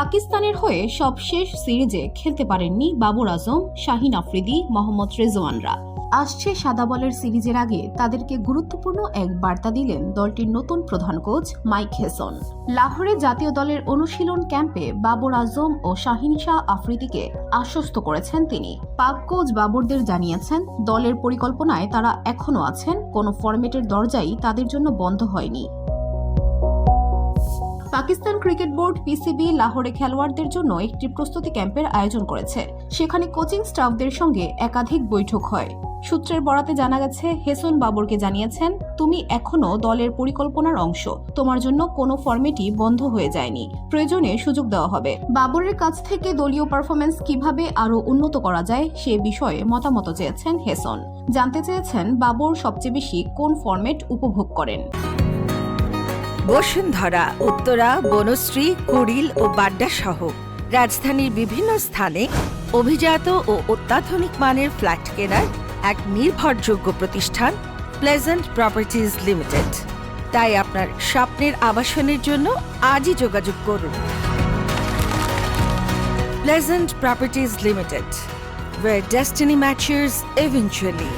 পাকিস্তানের হয়ে সব শেষ সিরিজে খেলতে পারেননি বাবর আজম, শাহিন আফ্রিদি, মোহাম্মদ রেজওয়ানরা। আসছে সাদা বলের সিরিজের আগে তাদেরকে গুরুত্বপূর্ণ এক বার্তা দিলেন দলটির নতুন প্রধান কোচ মাইক হেসন। লাহোরে জাতীয় দলের অনুশীলন ক্যাম্পে বাবর আজম ও শাহিন শাহ আফ্রিদিকে আশ্বস্ত করেছেন তিনি। পাক কোচ বাবরদের জানিয়েছেন, দলের পরিকল্পনায় তারা এখনও আছেন, কোনো ফরম্যাটের দরজাই তাদের জন্য বন্ধ হয়নি। পাকিস্তান ক্রিকেট বোর্ড পিসিবি লাহোরে খেলোয়াড়দের জন্য একটি প্রস্তুতি ক্যাম্পের আয়োজন করেছে। সেখানে কোচিং স্টাফদের সঙ্গে একাধিক বৈঠক হয়। সূত্রের বরাতে জানা গেছে, হেসন বাবরকে জানিয়েছেন, তুমি এখনো দলের পরিকল্পনার অংশ, তোমার জন্য কোনো ফরম্যাটই বন্ধ হয়ে যায়নি, প্রয়োজনে সুযোগ দেওয়া হবে। বাবরের কাছ থেকে দলীয় পারফরম্যান্স কিভাবে আরও উন্নত করা যায় সে বিষয়ে মতামত চেয়েছেন হেসন। জানতে চেয়েছেন বাবর সবচেয়ে বেশি কোন ফরম্যাট উপভোগ করেন। বসুন্ধরা, উত্তরা, বনশ্রী, কুড়িল ও বাড্ডা সহ রাজধানীর বিভিন্ন স্থানে অভিজাত ও অত্যাধুনিক মানের ফ্ল্যাট কেনার এক নির্ভরযোগ্য প্রতিষ্ঠান প্লেজেন্ট প্রপার্টিজ লিমিটেড। তাই আপনার স্বপ্নের আবাসনের জন্য আজই যোগাযোগ করুন। Pleasant properties limited, where destiny matches eventually.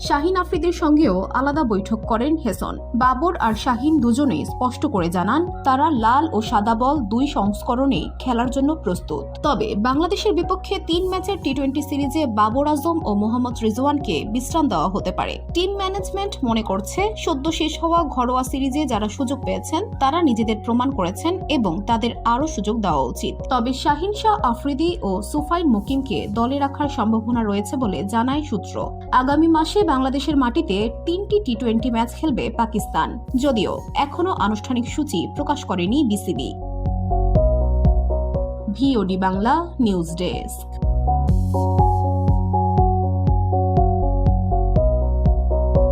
শাহিন আফ্রিদির সঙ্গেও আলাদা বৈঠক করেন হেসন। বাবর আর শাহিন দুজনেই স্পষ্ট করে জানান, তারা লাল ও সাদা বল দুই সংস্করণেই খেলার জন্য প্রস্তুত। তবে বাংলাদেশের বিপক্ষে 3 ম্যাচের টি-20 সিরিজে বাবর আজম ও মোহাম্মদ রেজওয়ানকে বিশ্রাম দেওয়া হতে পারে। টিম ম্যানেজমেন্ট মনে করছে, সদ্য শেষ হওয়া ঘরোয়া সিরিজে যারা সুযোগ পেয়েছেন তারা নিজেদের প্রমাণ করেছেন এবং তাদের আরও সুযোগ দেওয়া উচিত। তবে শাহিন শাহ আফ্রিদি ও সুফাইন মুকিমকে দলে রাখার সম্ভাবনা রয়েছে বলে জানায় সূত্র। আগামী মাসে বাংলাদেশের মাটিতে 3টি টি-20 ম্যাচ খেলবে পাকিস্তান, যদিও এখনো আনুষ্ঠানিক সূচি প্রকাশ করেনি BCB. VOD Bangla news desk.